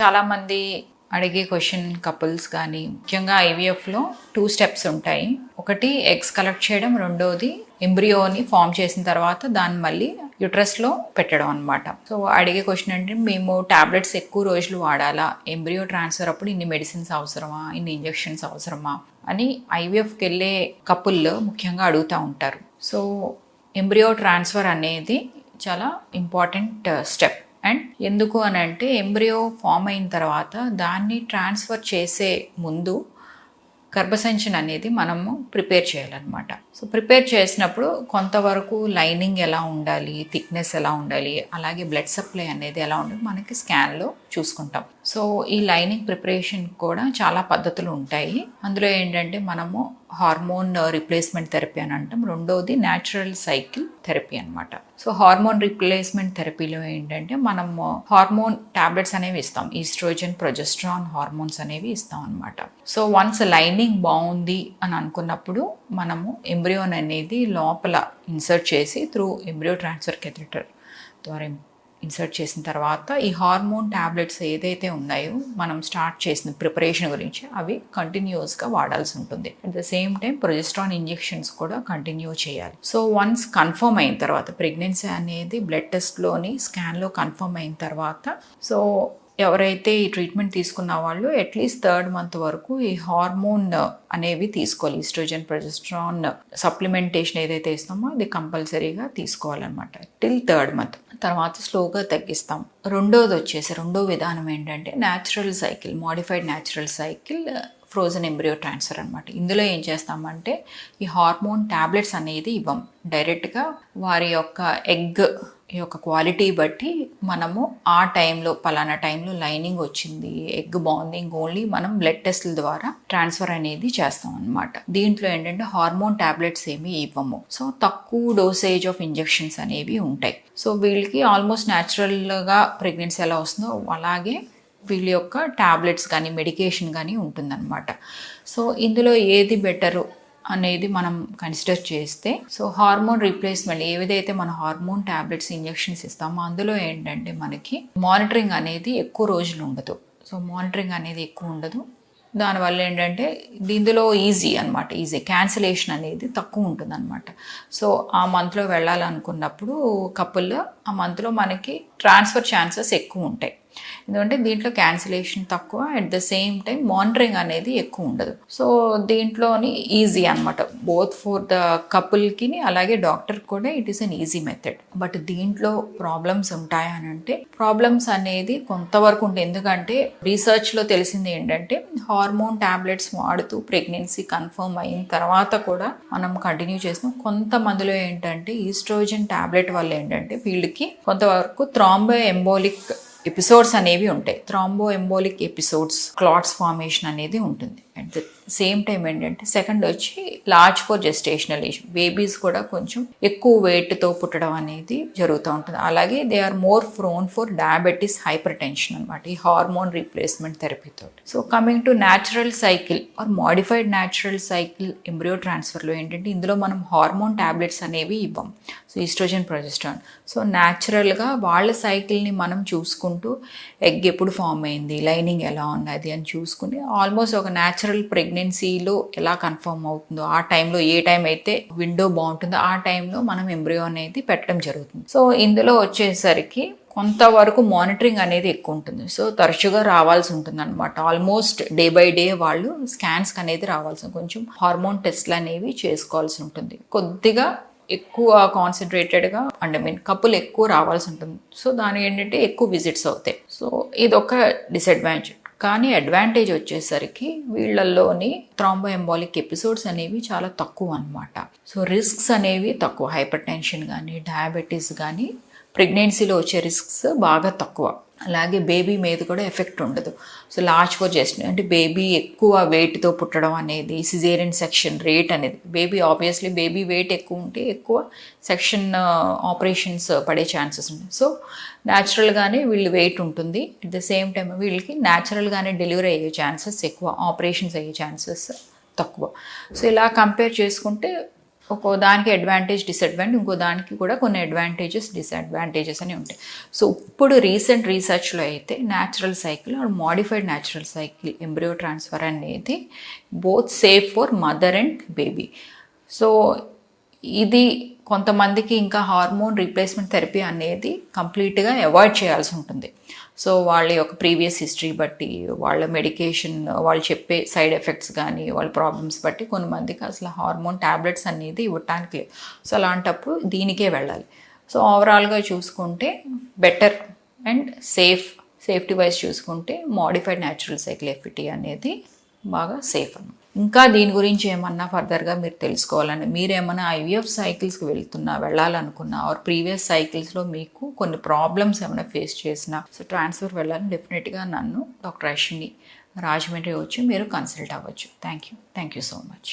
చాలామంది అడిగే question couples కానీ ముఖ్యంగా ఐవీఎఫ్లో 2 స్టెప్స్ ఉంటాయి. ఒకటి ఎగ్స్ కలెక్ట్ చేయడం, రెండోది ఎంబ్రియోని ఫామ్ చేసిన తర్వాత దాన్ని మళ్ళీ యుట్రస్లో పెట్టడం అనమాట. సో అడిగే క్వశ్చన్ అంటే మేము టాబ్లెట్స్ ఎక్కువ రోజులు వాడాలా, ఎంబ్రియో ట్రాన్స్ఫర్ అప్పుడు ఇన్ని మెడిసిన్స్ అవసరమా, ఇన్ని ఇంజెక్షన్స్ అవసరమా అని ఐవీఎఫ్కి వెళ్ళే కపుల్ ముఖ్యంగా అడుగుతూ ఉంటారు. సో ఎంబ్రియో ట్రాన్స్ఫర్ అనేది చాలా ఇంపార్టెంట్ స్టెప్. అండ్ ఎందుకు అని అంటే ఎంబ్రియో ఫామ్ అయిన తర్వాత దాన్ని ట్రాన్స్ఫర్ చేసే ముందు గర్భసంచిని అనేది మనము ప్రిపేర్ చేయాలన్నమాట. సో ప్రిపేర్ చేసినప్పుడు కొంతవరకు లైనింగ్ ఎలా ఉండాలి, థిక్నెస్ ఎలా ఉండాలి, అలాగే బ్లడ్ సప్లై అనేది ఎలా ఉండాలి మనకి స్కాన్లో చూసుకుంటాం. సో ఈ లైనింగ్ ప్రిపరేషన్ కూడా చాలా పద్ధతులు ఉంటాయి. అందులో ఏంటంటే మనము హార్మోన్ రిప్లేస్మెంట్ థెరపీ అని అంటాం, రెండోది న్యాచురల్ సైకిల్ థెరపీ అనమాట. సో హార్మోన్ రిప్లేస్మెంట్ థెరపీలో ఏంటంటే మనము హార్మోన్ టాబ్లెట్స్ అనేవి ఇస్తాం, ఈస్ట్రోజన్, ప్రొజెస్ట్రాన్ హార్మోన్స్ అనేవి ఇస్తాం అనమాట. సో వన్స్ లైనింగ్ బాగుంది అని అనుకున్నప్పుడు మనము ఎంబ్రియోన్ అనేది లోపల ఇన్సర్ట్ చేసి త్రూ ఎంబ్రియో ట్రాన్స్ఫర్ కెథెటర్ ద్వారా ఇన్సర్ట్ చేసిన తర్వాత ఈ హార్మోన్ టాబ్లెట్స్ ఏదైతే ఉన్నాయో మనం స్టార్ట్ చేసిన ప్రిపరేషన్ గురించి అవి కంటిన్యూస్గా వాడాల్సి ఉంటుంది. At the same time progesterone injections కూడా కంటిన్యూ చేయాలి. సో వన్స్ కన్ఫర్మ్ అయిన తర్వాత ప్రెగ్నెన్సీ అనేది బ్లడ్ టెస్ట్లోని స్కాన్లో కన్ఫర్మ్ అయిన తర్వాత సో ఎవరైతే ఈ ట్రీట్మెంట్ తీసుకున్న వాళ్ళు అట్లీస్ట్ 3rd మంత్ వరకు ఈ హార్మోన్ అనేవి తీసుకోవాలి. ఈస్ట్రోజన్, ప్రొజెస్ట్రాన్ సప్లిమెంటేషన్ ఏదైతే ఇస్తామో అది కంపల్సరీగా తీసుకోవాలన్నమాట టిల్ 3rd మంత్. తర్వాత స్లోగా తగ్గిస్తాం. రెండో విధానం ఏంటంటే natural cycle, modified natural cycle frozen embryo transfer అనమాట. ఇందులో ఏం చేస్తామంటే ఈ హార్మోన్ టాబ్లెట్స్ అనేది ఇవ్వం, డైరెక్ట్గా వారి యొక్క ఎగ్ యొక్క క్వాలిటీ బట్టి మనము ఆ టైంలో పలానా టైంలో లైనింగ్ వచ్చింది, ఎగ్ బాగుంది, ఇంకోన్లీ మనం బ్లడ్ టెస్ట్ల ద్వారా ట్రాన్స్ఫర్ అనేది చేస్తాం అనమాట. దీంట్లో ఏంటంటే హార్మోన్ టాబ్లెట్స్ ఏమీ ఇవ్వము. సో తక్కువ డోసేజ్ ఆఫ్ ఇంజెక్షన్స్ అనేవి ఉంటాయి. సో వీళ్ళకి ఆల్మోస్ట్ న్యాచురల్గా ప్రెగ్నెన్సీ ఎలా వస్తుందో అలాగే వీళ్ళ యొక్క టాబ్లెట్స్ కానీ మెడికేషన్ కానీ ఉంటుందన్నమాట. సో ఇందులో ఏది బెటరు అనేది మనం కన్సిడర్ చేస్తే సో హార్మోన్ రీప్లేస్మెంట్ ఏదైతే మన హార్మోన్ టాబ్లెట్స్ ఇంజెక్షన్స్ ఇస్తామో అందులో ఏంటంటే మనకి మానిటరింగ్ అనేది ఎక్కువ రోజులు ఉండదు. సో మానిటరింగ్ అనేది ఎక్కువ ఉండదు, దానివల్ల ఏంటంటే ఇందులో ఈజీ క్యాన్సిలేషన్ అనేది తక్కువ ఉంటుంది అనమాట. సో ఆ మంత్లో వెళ్ళాలనుకున్నప్పుడు కపుల్ ఆ మంత్లో మనకి ట్రాన్స్ఫర్ ఛాన్సెస్ ఎక్కువ ఉంటాయి. ఎందుకంటే దీంట్లో క్యాన్సిలేషన్ తక్కువ, at the same time monitoring అనేది ఎక్కువ ఉండదు. సో దీంట్లోని ఈజీ అనమాట, బోత్ ఫర్ ద కపుల్కి అలాగే డాక్టర్ కూడా it is an easy method. But దీంట్లో ప్రాబ్లమ్స్ ఉంటాయి అని అంటే ప్రాబ్లమ్స్ అనేది కొంతవరకు ఉంటాయి. ఎందుకంటే రీసెర్చ్లో తెలిసింది ఏంటంటే హార్మోన్ టాబ్లెట్స్ వాడుతూ ప్రెగ్నెన్సీ కన్ఫర్మ్ అయిన తర్వాత కూడా మనం కంటిన్యూ చేస్తాం. కొంతమందిలో ఏంటంటే ఈస్ట్రోజన్ టాబ్లెట్ వల్ల ఏంటంటే వీళ్ళకి కొంతవరకు థ్రాంబో ఎంబోలిక్ ఎపిసోడ్స్ అనేవి ఉంటాయి. Thrombo embolic episodes, clots formation అనేది ఉంటుంది. అట్ ద సేమ్ టైం ఏంటంటే సెకండ్ వచ్చి large for gestational age, babies కూడా కొంచెం ఎక్కువ వెయిట్తో పుట్టడం అనేది జరుగుతూ ఉంటుంది. అలాగే they are more prone for diabetes, hypertension అనమాట ఈ హార్మోన్ రీప్లేస్మెంట్ థెరపీతో. So coming to natural cycle or modified natural cycle embryo ట్రాన్స్ఫర్లో ఏంటంటే ఇందులో మనం హార్మోన్ టాబ్లెట్స్ అనేవి ఇవ్వం. So oestrogen, progesterone. సో న్యాచురల్గా వాళ్ళ సైకిల్ని మనం చూసుకుంటూ ఎగ్ ఎప్పుడు ఫామ్ అయింది, లైనింగ్ ఎలా ఉన్నది అని చూసుకుని ఆల్మోస్ట్ ఒక న్యాచురల్ ప్రెగ్నెన్సీలో ఎలా కన్ఫర్మ్ అవుతుందో ఆ టైంలో ఏ టైం అయితే విండో బాగుంటుందో ఆ టైంలో మనం ఎంబ్రియో అనేది పెట్టడం జరుగుతుంది. సో ఇందులో వచ్చేసరికి కొంతవరకు మానిటరింగ్ అనేది ఎక్కువ ఉంటుంది. సో తరచుగా రావాల్సి ఉంటుంది అనమాట. ఆల్మోస్ట్ డే బై డే వాళ్ళు స్కాన్స్కి అనేది రావాల్సి, కొంచెం హార్మోన్ టెస్ట్లు అనేవి చేసుకోవాల్సి ఉంటుంది. కొద్దిగా ఎక్కువ కాన్సన్ట్రేటెడ్గా కపుల్ ఎక్కువ రావాల్సి ఉంటుంది. సో దాని ఏంటంటే ఎక్కువ విజిట్స్ అవుతాయి. సో ఇదొక డిసడ్వాంటేజ్. కానీ అడ్వాంటేజ్ వచ్చేసరికి వీళ్ళల్లోని థ్రాంబో ఎంబాలిక్ ఎపిసోడ్స్ అనేవి చాలా తక్కువ అనమాట. సో రిస్క్స్ అనేవి తక్కువ, హైపర్ టెన్షన్ కానీ డయాబెటీస్ కానీ ప్రెగ్నెన్సీలో వచ్చే రిస్క్స్ బాగా తక్కువ. అలాగే బేబీ మీద కూడా ఎఫెక్ట్ ఉండదు. సో లార్జ్ ఫర్ జెస్టేషన్ అంటే బేబీ ఎక్కువ వెయిట్తో పుట్టడం అనేది, సిజేరియన్ సెక్షన్ రేట్ అనేది, ఆబ్వియస్లీ బేబీ వెయిట్ ఎక్కువ ఉంటే ఎక్కువ సెక్షన్ ఆపరేషన్స్ పడే ఛాన్సెస్ ఉంటాయి. సో న్యాచురల్గానే వీళ్ళు వెయిట్ ఉంటుంది. అట్ ద సేమ్ టైం వీళ్ళకి న్యాచురల్గానే డెలివరీ అయ్యే ఛాన్సెస్ ఎక్కువ, ఆపరేషన్స్ అయ్యే ఛాన్సెస్ తక్కువ. సో ఇలా కంపేర్ చేసుకుంటే ఒక్కో దానికి అడ్వాంటేజ్ డిసడ్వాంటేజ్, ఇంకో దానికి కూడా కొన్ని అడ్వాంటేజెస్ డిసడ్వాంటేజెస్ అని ఉంటాయి. సో ఇప్పుడు రీసెంట్ రీసెర్చ్లో అయితే natural cycle or modified natural cycle embryo transfer అనేది both safe for mother and baby. So ఇది కొంతమందికి ఇంకా హార్మోన్ రీప్లేస్మెంట్ థెరపీ అనేది కంప్లీట్గా అవాయిడ్ చేయాల్సి ఉంటుంది. సో వాళ్ళ యొక్క ప్రీవియస్ హిస్టరీ బట్టి, వాళ్ళ మెడికేషన్, వాళ్ళు చెప్పే సైడ్ ఎఫెక్ట్స్ కానీ, వాళ్ళ ప్రాబ్లమ్స్ బట్టి కొంతమందికి అసలు హార్మోన్ ట్యాబ్లెట్స్ అనేది ఇవ్వటానికి లేదు. సో అలాంటప్పుడు దీనికే వెళ్ళాలి. సో ఓవరాల్గా చూసుకుంటే బెటర్ అండ్ సేఫ్టీ వైజ్ చూసుకుంటే మోడిఫైడ్ న్యాచురల్ సైకిల్ ఎఫ్ఈటీ అనేది బాగా సేఫ్ అన్నమాట. ఇంకా దీని గురించి ఏమన్నా ఫర్దర్గా మీరు తెలుసుకోవాలని, మీరేమన్నా ఐవీఎఫ్ సైకిల్స్కి వెళ్ళాలనుకున్నా ఆర్ ప్రీవియస్ సైకిల్స్లో మీకు కొన్ని ప్రాబ్లమ్స్ ఏమైనా ఫేస్ చేసినా, సో ట్రాన్స్ఫర్ వెళ్ళాలని డెఫినెట్గా నన్ను డాక్టర్ అశ్విని రాజమండ్రి వచ్చి మీరు కన్సల్ట్ అవ్వచ్చు. Thank you so much.